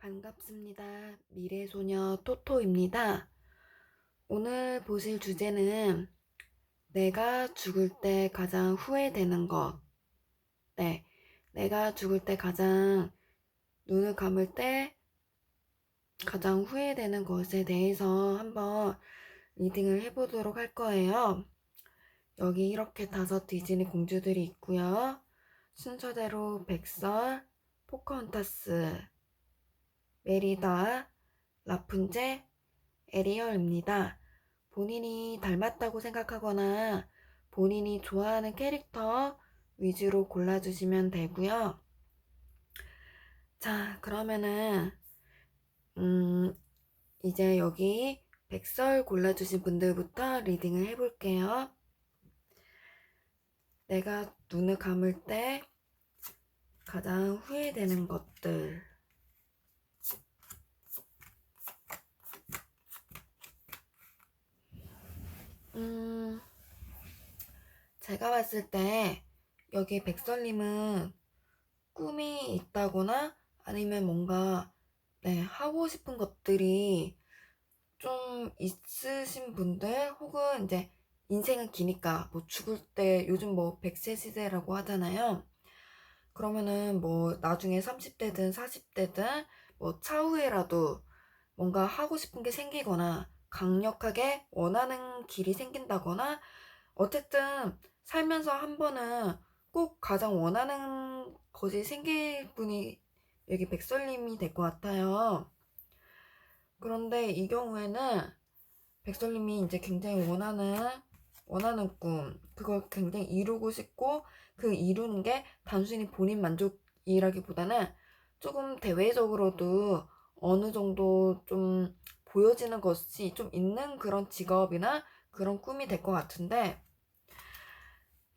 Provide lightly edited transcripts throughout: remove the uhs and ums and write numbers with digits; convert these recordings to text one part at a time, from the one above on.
반갑습니다. 미래소녀 토토입니다. 오늘 보실 주제는 내가 죽을 때 가장 후회되는 것. 네, 내가 죽을 때 가장 눈을 감을 때 가장 후회되는 것에 대해서 한번 리딩을 해보도록 할 거예요. 여기 이렇게 5 디즈니 공주들이 있고요. 순서대로 백설, 포카혼타스, 메리다, 라푼젤, 에리얼입니다. 본인이 닮았다고 생각하거나 본인이 좋아하는 캐릭터 위주로 골라주시면 되고요. 자, 그러면은 이제 여기 백설 골라주신 분들부터 리딩을 해볼게요. 내가 눈을 감을 때 가장 후회되는 것들. 제가 봤을 때 여기 백설님은 꿈이 있다거나 아니면 뭔가 하고 싶은 것들이 좀 있으신 분들, 혹은 이제 인생은 기니까 뭐 죽을 때 요즘 뭐 100세 시대라고 하잖아요. 그러면은 뭐 나중에 30대든 40대든 뭐 차후에라도 뭔가 하고 싶은 게 생기거나 강력하게 원하는 길이 생긴다거나, 어쨌든 살면서 한 번은 꼭 가장 원하는 것이 생길 분이 여기 백설님이 될 것 같아요. 그런데 이 경우에는 백설님이 이제 굉장히 원하는 꿈, 그걸 굉장히 이루고 싶고, 그 이루는 게 단순히 본인 만족이라기보다는 조금 대외적으로도 어느 정도 좀 보여지는 것이 좀 있는 그런 직업이나 그런 꿈이 될 것 같은데,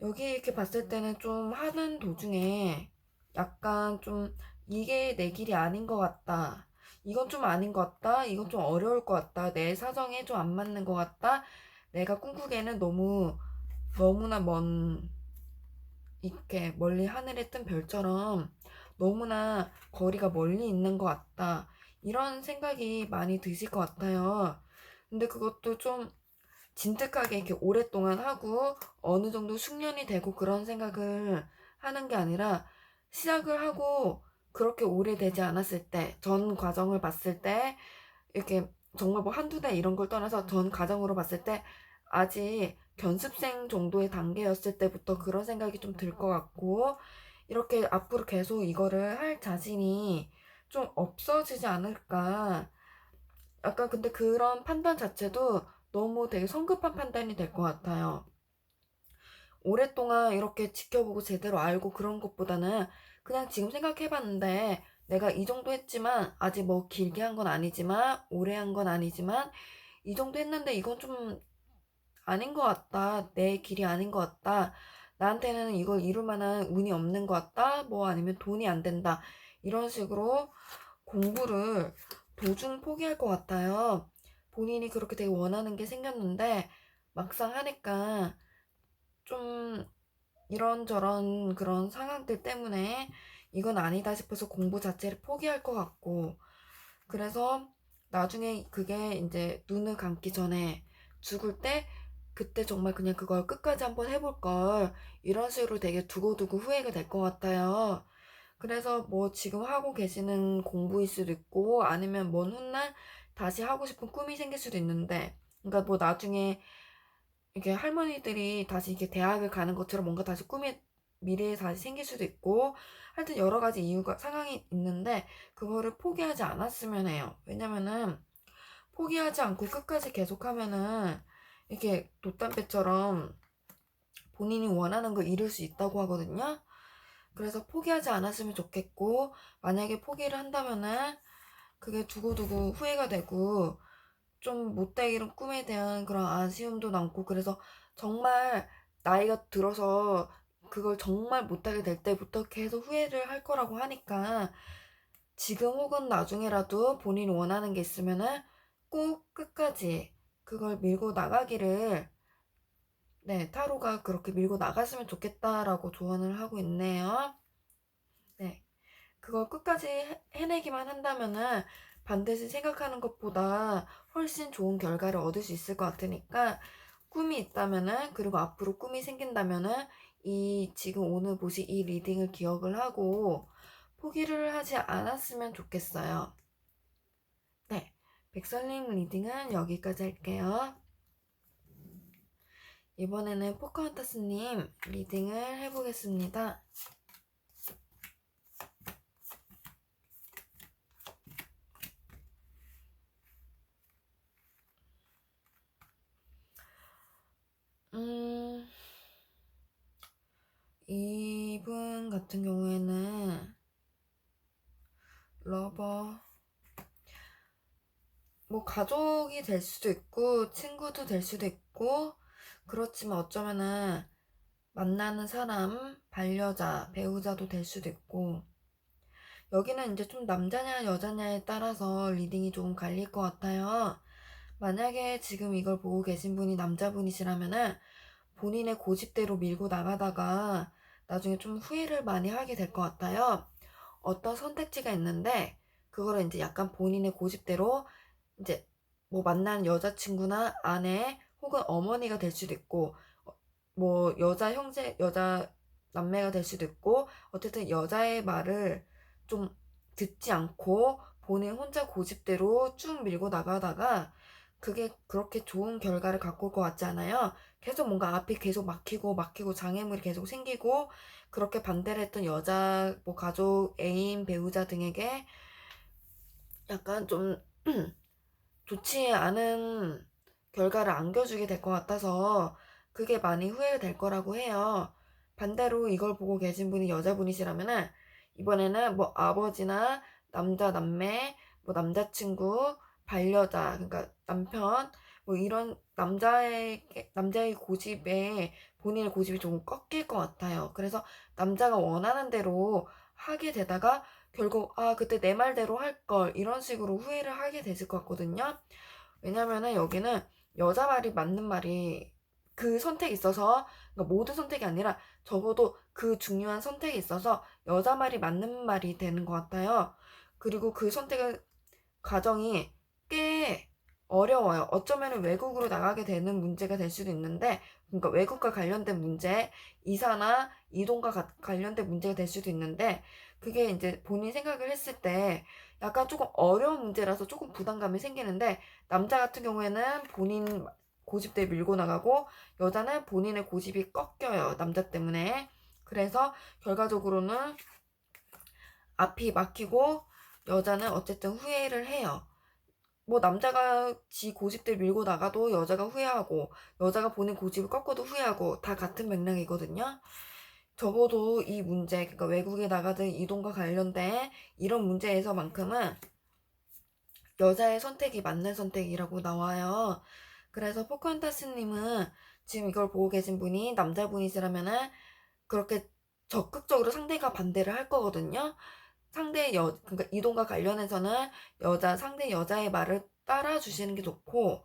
여기 이렇게 봤을 때는 좀 하는 도중에 약간 좀 이게 내 길이 아닌 것 같다, 이건 좀 아닌 것 같다, 이건 좀 어려울 것 같다, 내 사정에 좀 안 맞는 것 같다, 내가 꿈꾸기에는 너무나 이렇게 멀리 하늘에 뜬 별처럼 너무나 거리가 멀리 있는 것 같다, 이런 생각이 많이 드실 것 같아요. 근데 그것도 좀 진득하게 이렇게 오랫동안 하고 어느 정도 숙련이 되고 그런 생각을 하는 게 아니라, 시작을 하고 그렇게 오래되지 않았을 때, 전 과정을 봤을 때, 이렇게 정말 뭐 한두 달 이런 걸 떠나서 전 과정으로 봤을 때 아직 견습생 정도의 단계였을 때부터 그런 생각이 좀 들 것 같고, 이렇게 앞으로 계속 이거를 할 자신이 좀 없어지지 않을까. 약간 근데 그런 판단 자체도 너무 되게 성급한 판단이 될 것 같아요. 오랫동안 이렇게 지켜보고 제대로 알고 그런 것보다는 그냥 지금 생각해봤는데 내가 이 정도 했지만, 아직 뭐 길게 한 건 아니지만 오래 한 건 아니지만 이 정도 했는데 이건 좀 아닌 것 같다, 내 길이 아닌 것 같다, 나한테는 이걸 이룰 만한 운이 없는 것 같다, 뭐 아니면 돈이 안 된다, 이런 식으로 공부를 도중 포기할 것 같아요. 본인이 그렇게 되게 원하는 게 생겼는데 막상 하니까 좀 이런저런 그런 상황들 때문에 이건 아니다 싶어서 공부 자체를 포기할 것 같고, 그래서 나중에 그게 이제 눈을 감기 전에 죽을 때, 그때 정말 그냥 그걸 끝까지 한번 해볼 걸, 이런 식으로 되게 두고두고 후회가 될 것 같아요. 그래서 뭐 지금 하고 계시는 공부일 수도 있고, 아니면 먼 훗날 다시 하고 싶은 꿈이 생길 수도 있는데, 그러니까 뭐 나중에 이렇게 할머니들이 다시 이렇게 대학을 가는 것처럼 뭔가 다시 꿈이 미래에 다시 생길 수도 있고, 하여튼 여러 가지 이유가 상황이 있는데 그거를 포기하지 않았으면 해요. 왜냐면은 포기하지 않고 끝까지 계속하면은 이렇게 돛담배처럼 본인이 원하는 걸 이룰 수 있다고 하거든요. 그래서 포기하지 않았으면 좋겠고, 만약에 포기를 한다면은 그게 두고두고 후회가 되고 좀 못돼 이룬 꿈에 대한 그런 아쉬움도 남고, 그래서 정말 나이가 들어서 그걸 정말 못하게 될 때부터 계속 후회를 할 거라고 하니까, 지금 혹은 나중에라도 본인이 원하는 게 있으면은 꼭 끝까지 그걸 밀고 나가기를, 타로가 그렇게 밀고 나갔으면 좋겠다라고 조언을 하고 있네요. 네. 그걸 끝까지 해내기만 한다면은 반드시 생각하는 것보다 훨씬 좋은 결과를 얻을 수 있을 것 같으니까 꿈이 있다면은 그리고 앞으로 꿈이 생긴다면은 이 지금 오늘 보신 이 리딩을 기억을 하고 포기를 하지 않았으면 좋겠어요. 네, 백설님 리딩은 여기까지 할게요. 이번에는 포카헌터스님 리딩을 해보겠습니다. 이분 같은 경우에는 러버, 뭐 가족이 될 수도 있고 친구도 될 수도 있고 그렇지만 어쩌면은 만나는 사람, 반려자, 배우자도 될 수도 있고 여기는 이제 좀 남자냐 여자냐에 따라서 리딩이 조금 갈릴 것 같아요. 만약에 지금 이걸 보고 계신 분이 남자분이시라면은 본인의 고집대로 밀고 나가다가 나중에 좀 후회를 많이 하게 될 것 같아요. 어떤 선택지가 있는데 그거를 이제 약간 본인의 고집대로 이제 뭐 만난 여자친구나 아내 혹은 어머니가 될 수도 있고 뭐 여자 형제 여자 남매가 될 수도 있고 어쨌든 여자의 말을 좀 듣지 않고 본인 혼자 고집대로 쭉 밀고 나가다가 그게 그렇게 좋은 결과를 갖고 올 것 같지 않아요? 계속 뭔가 앞이 계속 막히고 장애물이 계속 생기고 그렇게 반대를 했던 여자 뭐 가족 애인 배우자 등에게 약간 좀 좋지 않은 결과를 안겨주게 될 것 같아서 그게 많이 후회될 거라고 해요. 반대로 이걸 보고 계신 분이 여자분이시라면은 이번에는 뭐 아버지나 남자 남매, 뭐 남자친구, 반려자, 그러니까 남편, 뭐 이런 남자의 고집에 본인의 고집이 조금 꺾일 것 같아요. 그래서 남자가 원하는 대로 하게 되다가 결국 그때 내 말대로 할 걸 이런 식으로 후회를 하게 되실 것 같거든요. 왜냐면은 여기는 여자 말이 맞는 말이 그 선택에 있어서 그러니까 모든 선택이 아니라 적어도 그 중요한 선택에 있어서 여자 말이 맞는 말이 되는 것 같아요. 그리고 그 선택의 과정이 꽤 어려워요. 어쩌면 외국으로 나가게 되는 문제가 될 수도 있는데, 그러니까 외국과 관련된 문제, 이사나 이동과 관련된 문제가 될 수도 있는데, 그게 이제 본인 생각을 했을 때 약간 조금 어려운 문제라서 조금 부담감이 생기는데, 남자 같은 경우에는 본인 고집대로 밀고 나가고, 여자는 본인의 고집이 꺾여요. 남자 때문에. 그래서 결과적으로는 앞이 막히고, 여자는 어쨌든 후회를 해요. 뭐 남자가 지 고집대로 밀고 나가도 여자가 후회하고 여자가 본인 고집을 꺾어도 후회하고 다 같은 맥락이거든요. 적어도 이 문제, 그러니까 외국에 나가든 이동과 관련된 이런 문제에서만큼은 여자의 선택이 맞는 선택이라고 나와요. 그래서 포칸타스님은 지금 이걸 보고 계신 분이 남자분이시라면은 그렇게 적극적으로 상대가 반대를 할 거거든요. 그러니까 이동과 관련해서는 상대 여자의 말을 따라주시는 게 좋고,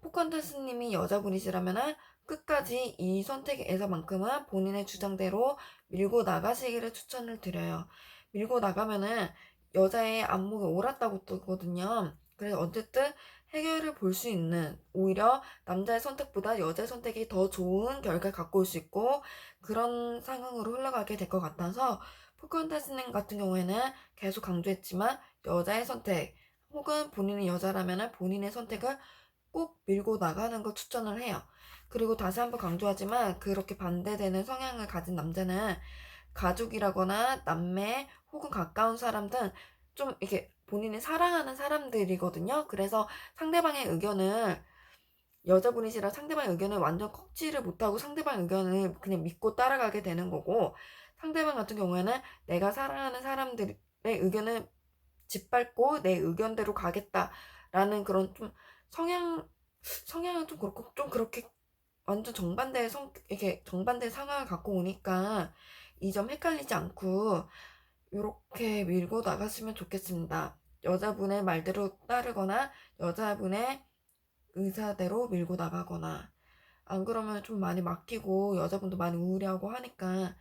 포컨트스님이 여자분이시라면은 끝까지 이 선택에서만큼은 본인의 주장대로 밀고 나가시기를 추천을 드려요. 밀고 나가면은 여자의 안목이 옳았다고 뜨거든요. 그래서 어쨌든 해결을 볼 수 있는 오히려 남자의 선택보다 여자의 선택이 더 좋은 결과를 갖고 올 수 있고 그런 상황으로 흘러가게 될 것 같아서 포컨타스님 같은 경우에는 계속 강조했지만 여자의 선택 혹은 본인이 여자라면 본인의 선택을 꼭 밀고 나가는 걸 추천을 해요. 그리고 다시 한번 강조하지만 그렇게 반대되는 성향을 가진 남자는 가족이라거나 남매 혹은 가까운 사람 등 좀 이렇게 본인이 사랑하는 사람들이거든요. 그래서 상대방의 의견을 여자분이시라 상대방의 의견을 완전 꺾지를 못하고 상대방의 의견을 그냥 믿고 따라가게 되는 거고 상대방 같은 경우에는 내가 사랑하는 사람들의 의견을 짓밟고 내 의견대로 가겠다라는 그런 좀 성향은 좀 그렇고 좀 그렇게 완전 이렇게 정반대의 상황을 갖고 오니까 이 점 헷갈리지 않고 이렇게 밀고 나갔으면 좋겠습니다. 여자분의 말대로 따르거나 여자분의 의사대로 밀고 나가거나 안 그러면 좀 많이 막히고 여자분도 많이 우울해하고 하니까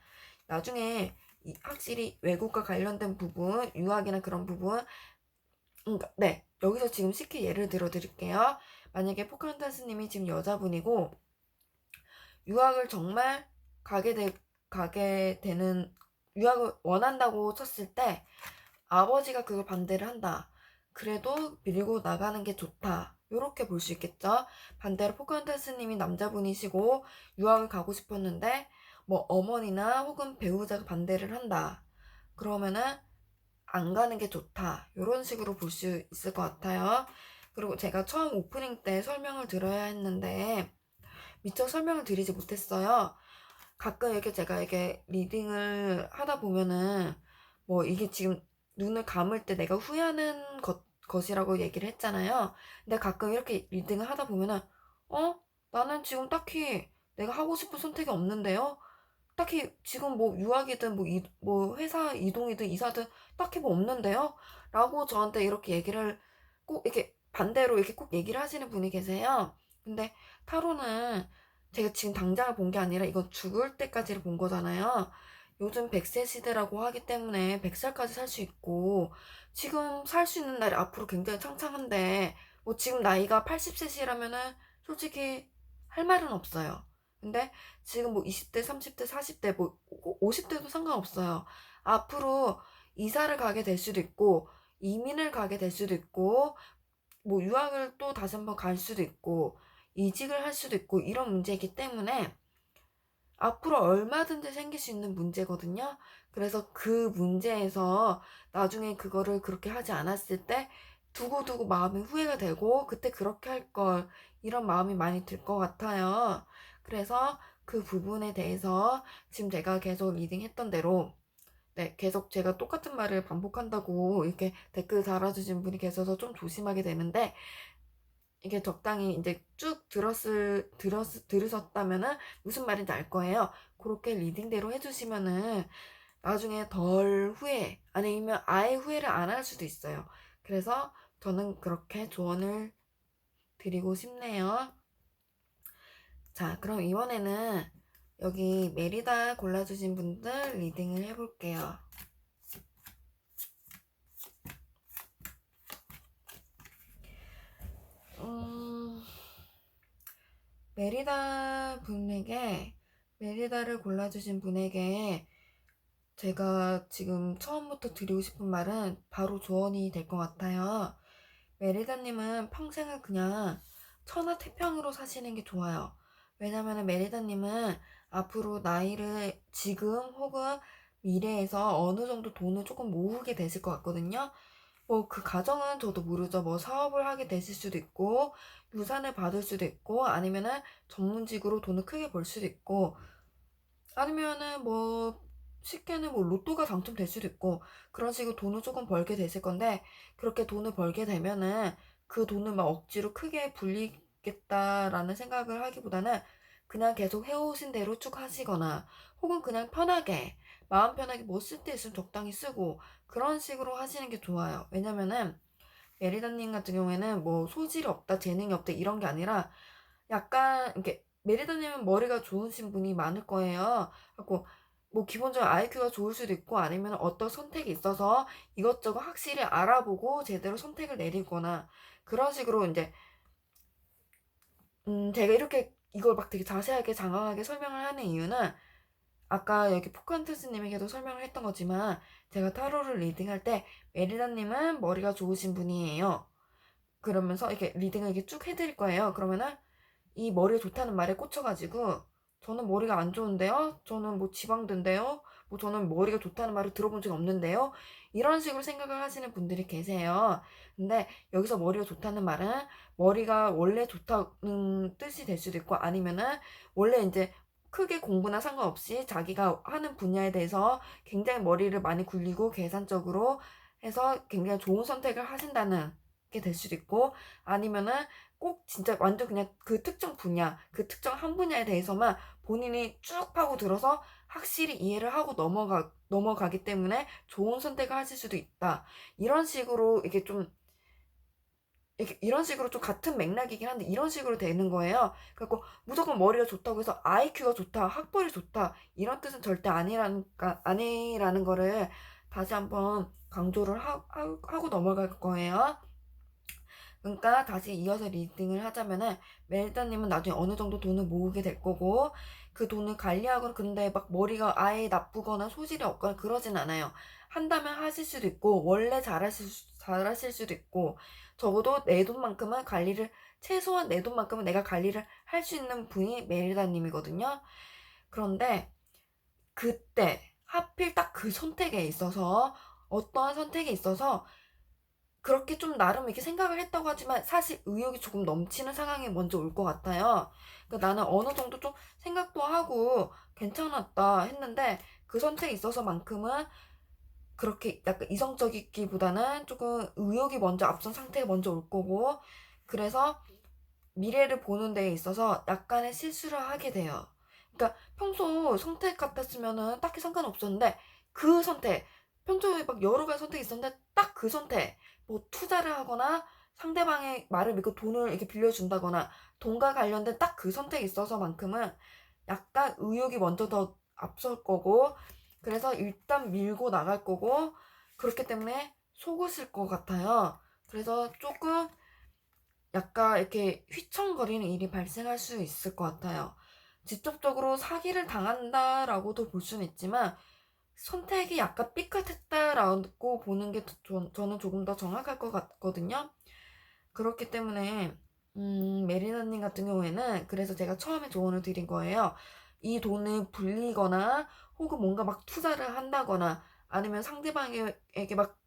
나중에 확실히 외국과 관련된 부분, 유학이나 그런 부분, 네, 여기서 지금 쉽게 예를 들어 드릴게요. 만약에 포카혼타스님이 지금 여자분이고 유학을 정말 가게 되는, 유학을 원한다고 쳤을 때 아버지가 그걸 반대를 한다. 그래도 밀고 나가는 게 좋다. 요렇게 볼 수 있겠죠. 반대로 포카혼타스님이 남자분이시고 유학을 가고 싶었는데 뭐 어머니나 혹은 배우자가 반대를 한다. 그러면은 안 가는 게 좋다. 요런 식으로 볼 수 있을 것 같아요. 그리고 제가 처음 오프닝 때 설명을 드려야 했는데 미처 설명을 드리지 못했어요. 가끔 이렇게 제가 이게 리딩을 하다 보면은 뭐 이게 지금 눈을 감을 때 내가 후회하는 것이라고 얘기를 했잖아요. 근데 가끔 이렇게 리딩을 하다 보면은 어? 나는 지금 딱히 내가 하고 싶은 선택이 없는데요? 딱히 지금 뭐 유학이든 뭐 회사 이동이든 이사든 딱히 뭐 없는데요? 라고 저한테 이렇게 얘기를 꼭 이렇게 반대로 이렇게 꼭 얘기를 하시는 분이 계세요. 근데 타로는 제가 지금 당장을 본 게 아니라 이건 죽을 때까지를 본 거잖아요. 요즘 100세 시대라고 하기 때문에 100살까지 살 수 있고 지금 살 수 있는 날이 앞으로 굉장히 창창한데 뭐 지금 나이가 80세시라면은 솔직히 할 말은 없어요. 근데 지금 뭐 20대, 30대, 40대, 뭐 50대도 상관없어요. 앞으로 이사를 가게 될 수도 있고 이민을 가게 될 수도 있고 뭐 유학을 또 다시 한번 갈 수도 있고 이직을 할 수도 있고 이런 문제이기 때문에 앞으로 얼마든지 생길 수 있는 문제거든요. 그래서 그 문제에서 나중에 그거를 그렇게 하지 않았을 때 두고두고 마음이 후회가 되고 그때 그렇게 할 걸 이런 마음이 많이 들 것 같아요. 그래서 그 부분에 대해서 지금 제가 계속 리딩했던 대로 네, 계속 제가 똑같은 말을 반복한다고 이렇게 댓글 달아주신 분이 계셔서 좀 조심하게 되는데 이게 적당히 이제 쭉 들으셨다면은 무슨 말인지 알 거예요. 그렇게 리딩대로 해주시면은 나중에 덜 후회, 아니면 아예 후회를 안 할 수도 있어요. 그래서 저는 그렇게 조언을 드리고 싶네요. 자, 그럼 이번에는 여기 메리다 골라주신 분들 리딩을 해볼게요. 음, 메리다를 골라주신 분에게 제가 지금 처음부터 드리고 싶은 말은 바로 조언이 될 것 같아요. 메리다님은 평생을 그냥 천하태평으로 사시는 게 좋아요. 왜냐면 메리다님은 앞으로 나이를 지금 혹은 미래에서 어느 정도 돈을 조금 모으게 되실 것 같거든요. 뭐 그 가정은 저도 모르죠. 뭐 사업을 하게 되실 수도 있고 유산을 받을 수도 있고 아니면은 전문직으로 돈을 크게 벌 수도 있고 아니면은 뭐 쉽게는 뭐 로또가 당첨될 수도 있고 그런 식으로 돈을 조금 벌게 되실 건데 그렇게 돈을 벌게 되면은 그 돈을 막 억지로 크게 불리겠다라는 생각을 하기보다는 그냥 계속 해오신 대로 쭉 하시거나 혹은 그냥 편하게 마음 편하게 뭐 쓸 때 있으면 적당히 쓰고 그런 식으로 하시는 게 좋아요. 왜냐면은 메리다님 같은 경우에는 뭐 소질이 없다, 재능이 없다 이런 게 아니라 약간 이렇게 메리다님은 머리가 좋으신 분이 많을 거예요. 그래고 뭐 기본적으로 IQ가 좋을 수도 있고 아니면 어떤 선택이 있어서 이것저것 확실히 알아보고 제대로 선택을 내리거나 그런 식으로 이제 제가 이렇게 이걸 막 되게 자세하게 장황하게 설명을 하는 이유는 아까 여기 포칸트스님에게도 설명을 했던 거지만 제가 타로를 리딩할 때 메리다님은 머리가 좋으신 분이에요. 그러면서 이렇게 리딩을 이렇게 쭉 해드릴 거예요. 그러면은 이 머리가 좋다는 말에 꽂혀가지고 저는 머리가 안 좋은데요? 저는 뭐 지방된데요? 뭐 저는 머리가 좋다는 말을 들어본 적이 없는데요? 이런 식으로 생각을 하시는 분들이 계세요. 근데 여기서 머리가 좋다는 말은 머리가 원래 좋다는 뜻이 될 수도 있고 아니면은 원래 이제 크게 공부나 상관없이 자기가 하는 분야에 대해서 굉장히 머리를 많이 굴리고 계산적으로 해서 굉장히 좋은 선택을 하신다는 게 될 수도 있고 아니면은 꼭 진짜 완전 그냥 그 특정 분야, 그 특정 한 분야에 대해서만 본인이 쭉 파고 들어서 확실히 이해를 하고 넘어가기 때문에 좋은 선택을 하실 수도 있다. 이런 식으로 이게 좀 이런 식으로 좀 같은 맥락이긴 한데 이런 식으로 되는 거예요. 그래갖고 무조건 머리가 좋다고 해서 IQ가 좋다, 학벌이 좋다 이런 뜻은 절대 아니라는 거를 다시 한번 강조를 하고 넘어갈 거예요. 그러니까 다시 이어서 리딩을 하자면은 멜다님은 나중에 어느 정도 돈을 모으게 될 거고 그 돈을 관리하거나 근데 막 머리가 아예 나쁘거나 소질이 없거나 그러진 않아요. 한다면 하실 수도 있고 원래 잘하실 수도 있고 적어도 내 돈만큼은 관리를 최소한 내 돈만큼은 내가 관리를 할 수 있는 분이 메리다님이거든요. 그런데 그때 하필 딱 그 선택에 있어서 어떠한 선택에 있어서 그렇게 좀 나름 이렇게 생각을 했다고 하지만 사실 의욕이 조금 넘치는 상황이 먼저 올 것 같아요. 그러니까 나는 어느 정도 좀 생각도 하고 괜찮았다 했는데 그 선택에 있어서만큼은 그렇게 약간 이성적이기보다는 조금 의욕이 먼저 앞선 상태가 먼저 올 거고 그래서 미래를 보는 데에 있어서 약간의 실수를 하게 돼요. 그러니까 평소 선택 같았으면은 딱히 상관없었는데 그 선택, 평소에 막 여러 가지 선택이 있었는데 딱 그 선택, 뭐 투자를 하거나 상대방의 말을 믿고 돈을 이렇게 빌려준다거나 돈과 관련된 딱 그 선택에 있어서만큼은 약간 의욕이 먼저 더 앞설 거고 그래서 일단 밀고 나갈 거고 그렇기 때문에 속으실 것 같아요. 그래서 조금 약간 이렇게 휘청거리는 일이 발생할 수 있을 것 같아요. 직접적으로 사기를 당한다라고도 볼 수는 있지만 선택이 약간 삐끗했다라고 보는 게 저는 조금 더 정확할 것 같거든요. 그렇기 때문에 메리나님 같은 경우에는 그래서 제가 처음에 조언을 드린 거예요. 이 돈을 불리거나 혹은 뭔가 막 투자를 한다거나 아니면 상대방에게 막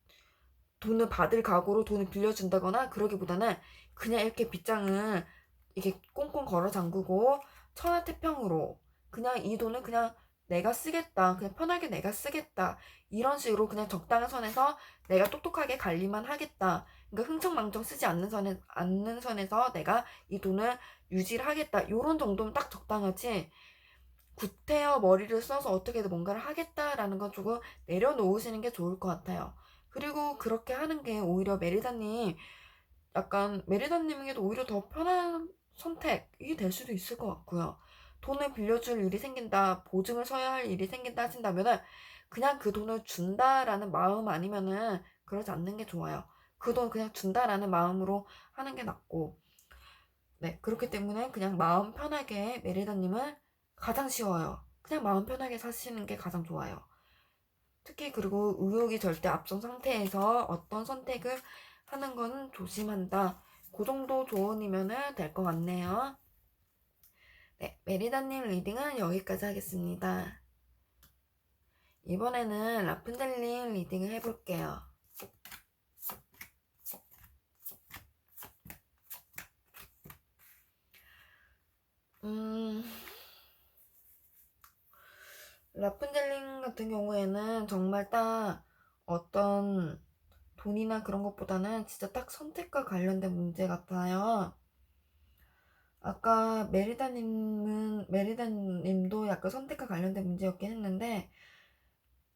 돈을 받을 각오로 돈을 빌려준다거나 그러기보다는 그냥 이렇게 빗장을 이렇게 꽁꽁 걸어 잠그고 천하태평으로 그냥 이 돈은 그냥 내가 쓰겠다. 그냥 편하게 내가 쓰겠다. 이런 식으로 그냥 적당한 선에서 내가 똑똑하게 관리만 하겠다. 그러니까 흥청망청 쓰지 않는 선에서 내가 이 돈을 유지를 하겠다. 요런 정도면 딱 적당하지. 구태여 머리를 써서 어떻게든 뭔가를 하겠다라는 건 조금 내려놓으시는 게 좋을 것 같아요. 그리고 그렇게 하는 게 오히려 메리다님에게도 오히려 더 편한 선택이 될 수도 있을 것 같고요. 돈을 빌려줄 일이 생긴다, 보증을 서야 할 일이 생긴다 하신다면은 그냥 그 돈을 준다라는 마음 아니면은 그러지 않는 게 좋아요. 그 돈 그냥 준다라는 마음으로 하는 게 낫고, 네, 그렇기 때문에 그냥 마음 편하게 메리다님은 가장 쉬워요. 그냥 마음 편하게 사시는 게 가장 좋아요. 특히 그리고 의욕이 절대 앞선 상태에서 어떤 선택을 하는 거는 조심한다. 그 정도 조언이면 될 것 같네요. 네, 메리다님 리딩은 여기까지 하겠습니다. 이번에는 라푼젤님 리딩을 해볼게요. 라푼젤님 같은 경우에는 정말 딱 어떤 돈이나 그런 것보다는 진짜 딱 선택과 관련된 문제 같아요. 아까 메리다님도 약간 선택과 관련된 문제였긴 했는데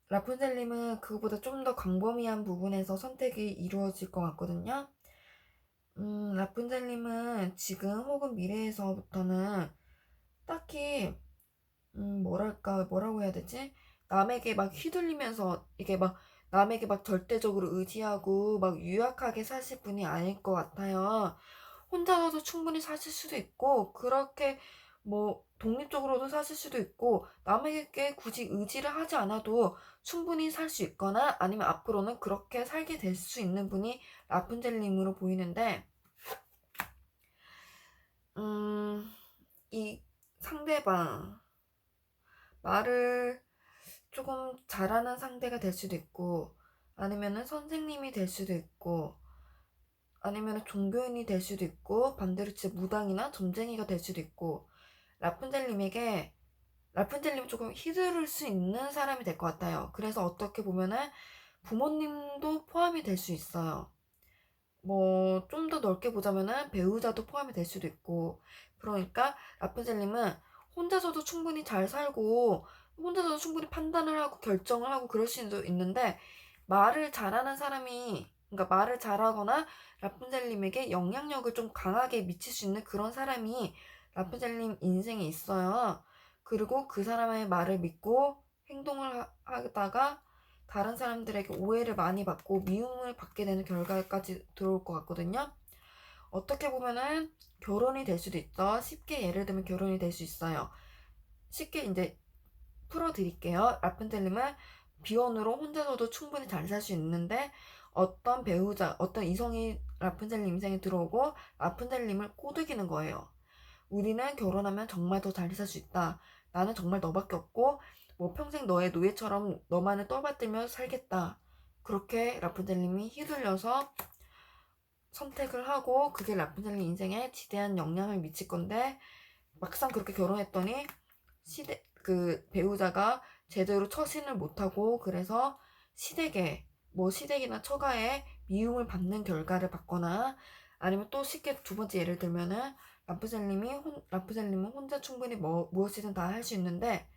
라푼젤님은 그거보다 좀 더 광범위한 부분에서 선택이 이루어질 것 같거든요. 라푼젤님은 지금 혹은 미래에서부터는 딱히 뭐라고 해야 되지? 남에게 막 휘둘리면서 이게 막 남에게 막 절대적으로 의지하고 막 유약하게 사실 분이 아닐 것 같아요. 혼자서도 충분히 사실 수도 있고 그렇게 뭐 독립적으로도 사실 수도 있고 남에게 굳이 의지를 하지 않아도 충분히 살 수 있거나 아니면 앞으로는 그렇게 살게 될 수 있는 분이 라푼젤님으로 보이는데 이 상대방 말을 조금 잘하는 상대가 될 수도 있고 아니면은 선생님이 될 수도 있고 아니면은 종교인이 될 수도 있고 반대로 진짜 무당이나 점쟁이가 될 수도 있고 라푼젤님에게 라푼젤님이 조금 휘두를 수 있는 사람이 될 것 같아요. 그래서 어떻게 보면은 부모님도 포함이 될 수 있어요. 뭐 좀 더 넓게 보자면은 배우자도 포함이 될 수도 있고 그러니까 라푼젤님은 혼자서도 충분히 잘 살고 혼자서도 충분히 판단을 하고 결정을 하고 그럴 수도 있는데 말을 잘하는 사람이 그러니까 말을 잘하거나 라푼젤님에게 영향력을 좀 강하게 미칠 수 있는 그런 사람이 라푼젤님 인생에 있어요. 그리고 그 사람의 말을 믿고 행동을 하다가 다른 사람들에게 오해를 많이 받고 미움을 받게 되는 결과까지 들어올 것 같거든요. 어떻게 보면은 결혼이 될 수도 있죠. 쉽게 예를 들면 결혼이 될 수 있어요. 쉽게 이제 풀어드릴게요. 라푼젤님은 비혼으로 혼자서도 충분히 잘 살 수 있는데 어떤 배우자, 어떤 이성이 라푼젤님 인생에 들어오고 라푼젤님을 꼬드기는 거예요. 우리는 결혼하면 정말 더 잘 살 수 있다. 나는 정말 너밖에 없고 뭐 평생 너의 노예처럼 너만을 떠받들며 살겠다. 그렇게 라푼젤님이 휘둘려서 선택을 하고 그게 라푼젤님 인생에 지대한 영향을 미칠 건데 막상 그렇게 결혼했더니 그 배우자가 제대로 처신을 못하고 그래서 시댁에 뭐 시댁이나 처가에 미움을 받는 결과를 받거나 아니면 또 쉽게 두 번째 예를 들면은 라푸젤님은 혼자 충분히 무엇이든 다 할 수 있는데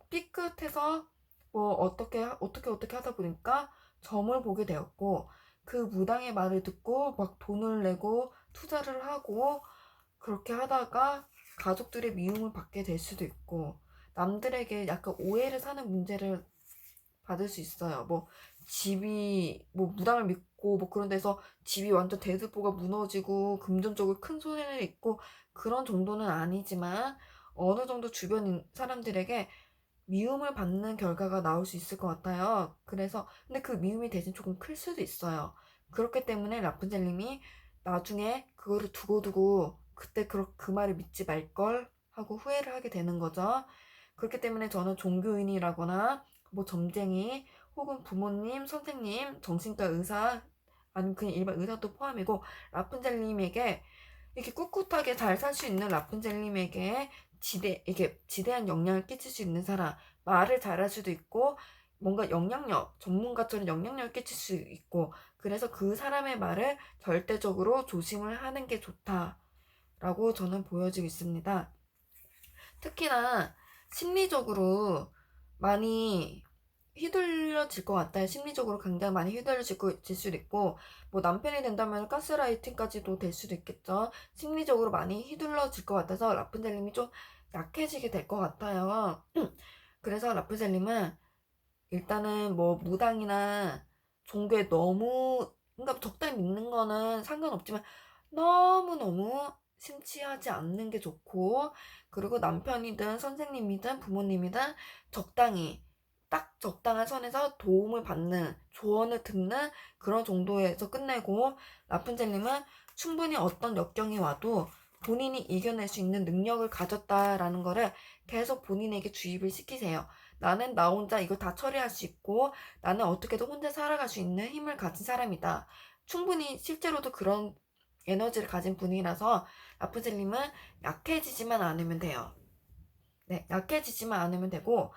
삐끗해서 뭐 어떻게 하다 보니까 점을 보게 되었고 그 무당의 말을 듣고 막 돈을 내고 투자를 하고 그렇게 하다가 가족들의 미움을 받게 될 수도 있고 남들에게 약간 오해를 사는 문제를 받을 수 있어요. 뭐 집이 뭐 무당을 믿고 뭐 그런 데서 집이 완전 대들보가 무너지고 금전적으로 큰 손해를 입고 그런 정도는 아니지만 어느 정도 주변 사람들에게 미움을 받는 결과가 나올 수 있을 것 같아요. 그래서 근데 그 미움이 대신 조금 클 수도 있어요. 그렇기 때문에 라푼젤님이 나중에 그거를 두고두고 그때 그 말을 믿지 말걸 하고 후회를 하게 되는 거죠. 그렇기 때문에 저는 종교인이라거나 뭐 점쟁이 혹은 부모님, 선생님, 정신과 의사 아니면 그냥 일반 의사도 포함이고 라푼젤님에게 이렇게 꿋꿋하게 잘 살 수 있는 라푼젤님에게 이게 지대한 영향을 끼칠 수 있는 사람, 말을 잘할 수도 있고 뭔가 전문가처럼 영향력을 끼칠 수 있고 그래서 그 사람의 말을 절대적으로 조심을 하는 게 좋다라고 저는 보여지고 있습니다. 특히나 심리적으로 많이 휘둘려질 것 같아요. 심리적으로 굉장히 많이 휘둘려질 수도 있고 뭐 남편이 된다면 가스라이팅까지도 될 수도 있겠죠. 심리적으로 많이 휘둘러질 것 같아서 라푼젤님이 좀 약해지게 될 것 같아요. 그래서 라푼젤님은 일단은 뭐 무당이나 종교에 너무 그러니까 적당히 믿는 거는 상관없지만 너무너무 심취하지 않는 게 좋고 그리고 남편이든 선생님이든 부모님이든 적당히 딱 적당한 선에서 도움을 받는 조언을 듣는 그런 정도에서 끝내고 라푼젤님은 충분히 어떤 역경이 와도 본인이 이겨낼 수 있는 능력을 가졌다라는 거를 계속 본인에게 주입을 시키세요. 나는 나 혼자 이거 다 처리할 수 있고 나는 어떻게든 혼자 살아갈 수 있는 힘을 가진 사람이다. 충분히 실제로도 그런 에너지를 가진 분이라서 라푼젤님은 약해지지만 않으면 돼요. 네, 약해지지만 않으면 되고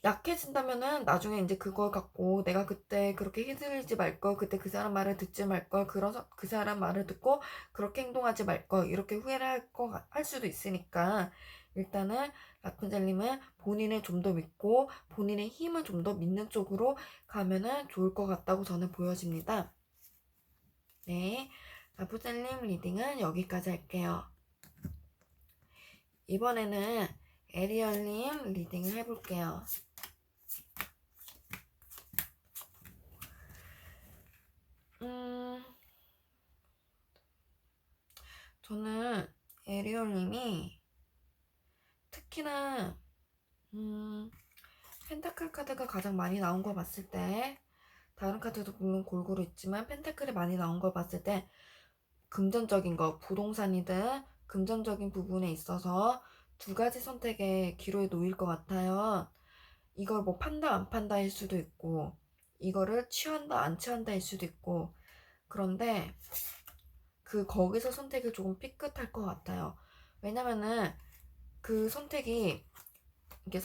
약해진다면은 나중에 이제 그걸 갖고 내가 그때 그렇게 휘둘리지 말걸 그때 그 사람 말을 듣지 말걸 그 사람 말을 듣고 그렇게 행동하지 말걸 이렇게 후회를 할 수도 있으니까 일단은 라푼젤님은 본인을 좀 더 믿고 본인의 힘을 좀 더 믿는 쪽으로 가면은 좋을 것 같다고 저는 보여집니다. 네, 라푼젤님 리딩은 여기까지 할게요. 이번에는 에리얼님 리딩을 해볼게요. 저는 에리얼님이 특히나 펜타클 카드가 가장 많이 나온 걸 봤을 때 다른 카드도 물론 골고루 있지만 펜타클이 많이 나온 걸 봤을 때 금전적인 거 부동산이든 금전적인 부분에 있어서 두 가지 선택의 기로에 놓일 것 같아요. 이걸 뭐 판다 안 판다일 수도 있고 이거를 취한다 안 취한다일 수도 있고 그런데 거기서 선택이 조금 삐끗할 것 같아요. 왜냐면은 그 선택이 이게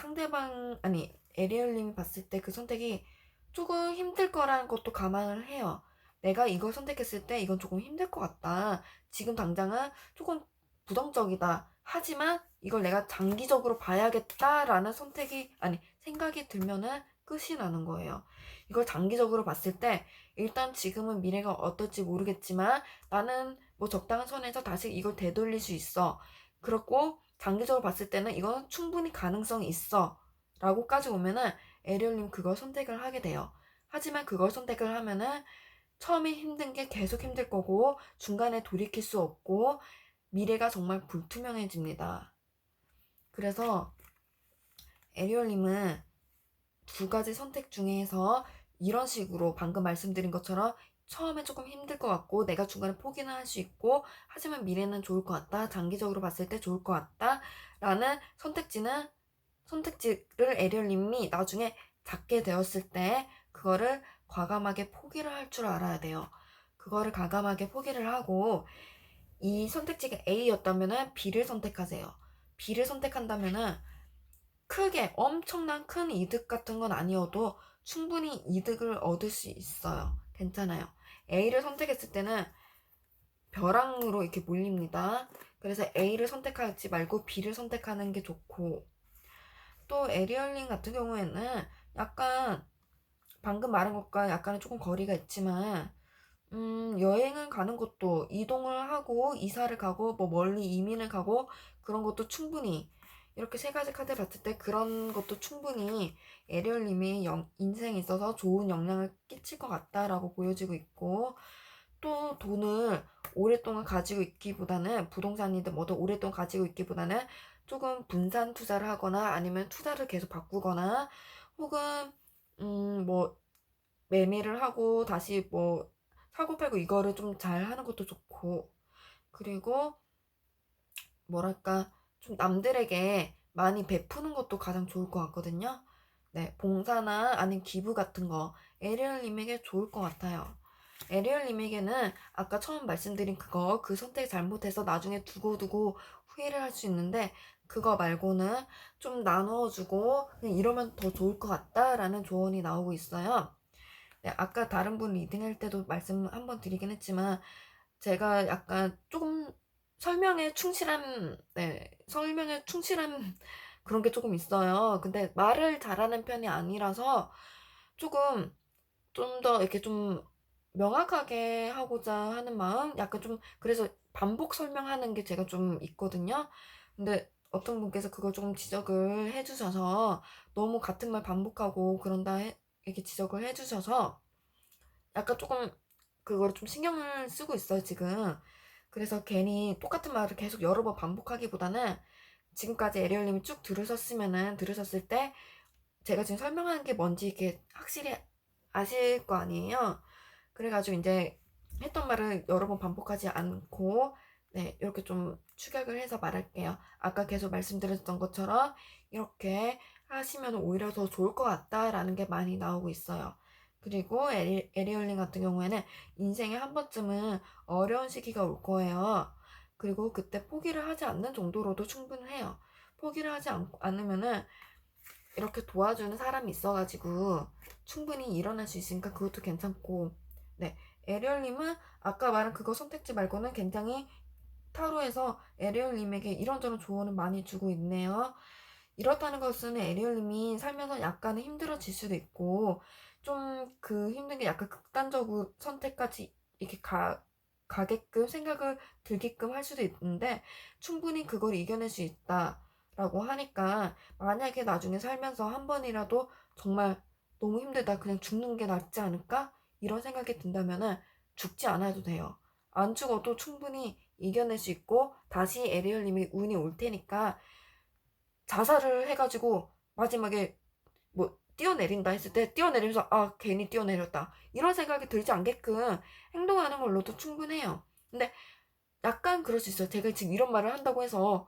에리얼님이 봤을 때 그 선택이 조금 힘들 거라는 것도 감안을 해요. 내가 이걸 선택했을 때 이건 조금 힘들 것 같다. 지금 당장은 조금 부정적이다. 하지만 이걸 내가 장기적으로 봐야겠다라는 생각이 들면은 끝이 나는 거예요. 이걸 장기적으로 봤을 때 일단 지금은 미래가 어떨지 모르겠지만 나는 뭐 적당한 선에서 다시 이걸 되돌릴 수 있어. 그렇고 장기적으로 봤을 때는 이건 충분히 가능성이 있어. 라고까지 오면은 에리얼님 그걸 선택을 하게 돼요. 하지만 그걸 선택을 하면은 처음에 힘든 게 계속 힘들 거고 중간에 돌이킬 수 없고 미래가 정말 불투명해집니다. 그래서 에리얼님은 두 가지 선택 중에서 이런 식으로 방금 말씀드린 것처럼 처음에 조금 힘들 것 같고 내가 중간에 포기는 할 수 있고 하지만 미래는 좋을 것 같다. 장기적으로 봤을 때 좋을 것 같다. 라는 선택지를 에리얼님이 나중에 잡게 되었을 때 그거를 과감하게 포기를 할 줄 알아야 돼요. 그거를 과감하게 포기를 하고 이 선택지가 A였다면은 B를 선택하세요. B를 선택한다면은 크게 엄청난 큰 이득 같은 건 아니어도 충분히 이득을 얻을 수 있어요. 괜찮아요. A를 선택했을 때는 벼랑으로 이렇게 몰립니다. 그래서 A를 선택하지 말고 B를 선택하는 게 좋고 또 에리얼링 같은 경우에는 약간 방금 말한 것과 약간은 조금 거리가 있지만 여행을 가는 것도 이동을 하고 이사를 가고 뭐 멀리 이민을 가고 그런 것도 충분히 이렇게 세 가지 카드 봤을 때 그런 것도 충분히 에리얼님이 인생에 있어서 좋은 영향을 끼칠 것 같다라고 보여지고 있고 또 돈을 오랫동안 가지고 있기보다는 부동산이든 뭐든 오랫동안 가지고 있기보다는 조금 분산 투자를 하거나 아니면 투자를 계속 바꾸거나 혹은 뭐 매매를 하고 다시 뭐 사고 팔고 이거를 좀 잘 하는 것도 좋고 그리고 뭐랄까 좀 남들에게 많이 베푸는 것도 가장 좋을 것 같거든요. 네, 봉사나 아니면 기부 같은 거 에리얼님에게 좋을 것 같아요. 에리얼님에게는 아까 처음 말씀드린 그거 그 선택 잘못해서 나중에 두고두고 후회를 할 수 있는데 그거 말고는 좀 나누어주고 그냥 이러면 더 좋을 것 같다라는 조언이 나오고 있어요. 네, 아까 다른 분 리딩할 때도 말씀 한번 드리긴 했지만 제가 약간 조금 설명에 충실한 그런 게 조금 있어요. 근데 말을 잘하는 편이 아니라서 조금 좀 더 이렇게 좀 명확하게 하고자 하는 마음? 약간 좀 그래서 반복 설명하는 게 제가 좀 있거든요. 근데 어떤 분께서 그걸 조금 지적을 해주셔서 너무 같은 말 반복하고 이렇게 지적을 해주셔서 약간 조금 그걸 좀 신경을 쓰고 있어요, 지금. 그래서 괜히 똑같은 말을 계속 여러 번 반복하기보다는 지금까지 에리얼님이 쭉 들으셨을 때 제가 지금 설명하는 게 뭔지 이렇게 확실히 아실 거 아니에요. 그래가지고 이제 했던 말을 여러 번 반복하지 않고 네, 이렇게 좀 축약을 해서 말할게요. 아까 계속 말씀드렸던 것처럼 이렇게 하시면 오히려 더 좋을 것 같다라는 게 많이 나오고 있어요. 그리고 에리얼링 같은 경우에는 인생에 한 번쯤은 어려운 시기가 올 거예요. 그리고 그때 포기를 하지 않는 정도로도 충분해요. 포기를 하지 않으면은 이렇게 도와주는 사람이 있어가지고 충분히 일어날 수 있으니까 그것도 괜찮고 네 에리얼님은 아까 말한 그거 선택지 말고는 굉장히 타로에서 에리얼님에게 이런저런 조언을 많이 주고 있네요. 이렇다는 것은 에리얼님이 살면서 약간은 힘들어질 수도 있고 좀 그 힘든 게 약간 극단적으로 선택까지 이렇게 가게끔 생각을 들게끔 할 수도 있는데 충분히 그걸 이겨낼 수 있다라고 하니까 만약에 나중에 살면서 한 번이라도 정말 너무 힘들다 그냥 죽는 게 낫지 않을까 이런 생각이 든다면은 죽지 않아도 돼요. 안 죽어도 충분히 이겨낼 수 있고 다시 에리얼님이 운이 올 테니까 자살을 해가지고 마지막에 뭐 뛰어내린다 했을 때 뛰어내리면서 아 괜히 뛰어내렸다 이런 생각이 들지 않게끔 행동하는 걸로도 충분해요. 근데 약간 그럴 수 있어요. 제가 지금 이런 말을 한다고 해서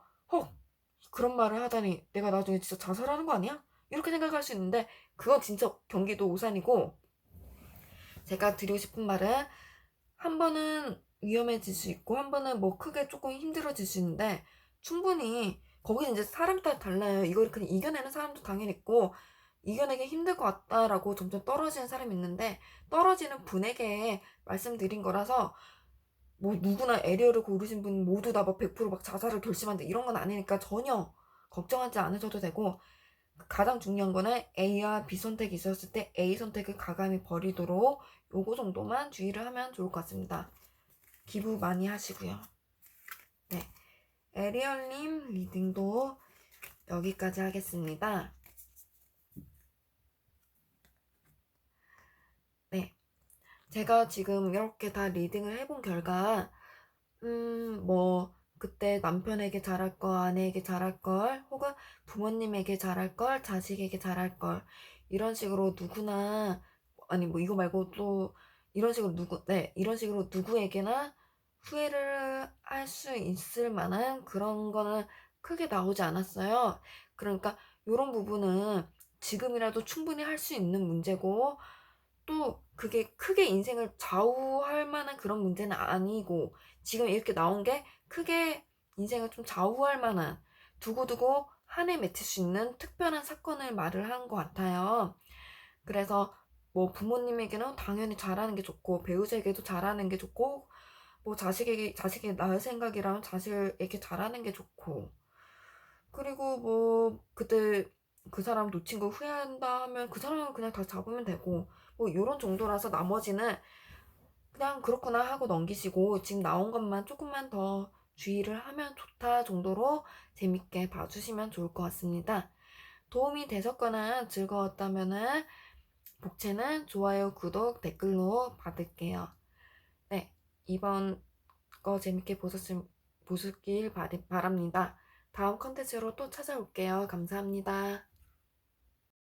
그런 말을 하다니 내가 나중에 진짜 자살하는 거 아니야? 이렇게 생각할 수 있는데 그건 진짜 경기도 오산이고 제가 드리고 싶은 말은 한 번은 위험해질 수 있고 한 번은 뭐 크게 조금 힘들어질 수 있는데 충분히 거기는 이제 사람 따라 달라요. 이걸 그냥 이겨내는 사람도 당연히 있고 이겨내기 힘들 것 같다라고 점점 떨어지는 사람이 있는데 떨어지는 분에게 말씀드린 거라서 뭐 누구나 에리어를 고르신 분 모두 다 뭐 100%막 자살을 결심한다 이런 건 아니니까 전혀 걱정하지 않으셔도 되고 가장 중요한 거는 A와 B 선택이 있었을 때 A 선택을 과감히 버리도록 요거 정도만 주의를 하면 좋을 것 같습니다. 기부 많이 하시고요. 네, 에리얼님 리딩도 여기까지 하겠습니다. 네, 제가 지금 이렇게 다 리딩을 해본 결과 뭐 그때 남편에게 잘할 거, 아내에게 잘할 걸, 혹은 부모님에게 잘할 걸, 자식에게 잘할 걸, 이런 식으로 누구나, 아니 뭐 이거 말고 또 이런 식으로 이런 식으로 누구에게나 후회를 할 수 있을 만한 그런 거는 크게 나오지 않았어요. 그러니까 이런 부분은 지금이라도 충분히 할 수 있는 문제고, 또 그게 크게 인생을 좌우할 만한 그런 문제는 아니고, 지금 이렇게 나온 게 크게 인생을 좀 좌우할 만한, 두고두고 한해 맺힐 수 있는 특별한 사건을 말을 하는 것 같아요. 그래서 뭐 부모님에게는 당연히 잘하는 게 좋고, 배우자에게도 잘하는 게 좋고, 뭐 자식에게 낳을 생각이라면 자식에게 잘하는 게 좋고, 그리고 뭐 그때 그 사람 놓친 거 후회한다 하면 그 사람은 그냥 다 잡으면 되고, 뭐 요런 정도라서 나머지는 그냥 그렇구나 하고 넘기시고, 지금 나온 것만 조금만 더 주의를 하면 좋다 정도로 재밌게 봐주시면 좋을 것 같습니다. 도움이 되셨거나 즐거웠다면은 복채는 좋아요, 구독, 댓글로 받을게요. 네, 이번 거 재밌게 보셨길 바랍니다. 다음 컨텐츠로 또 찾아올게요. 감사합니다.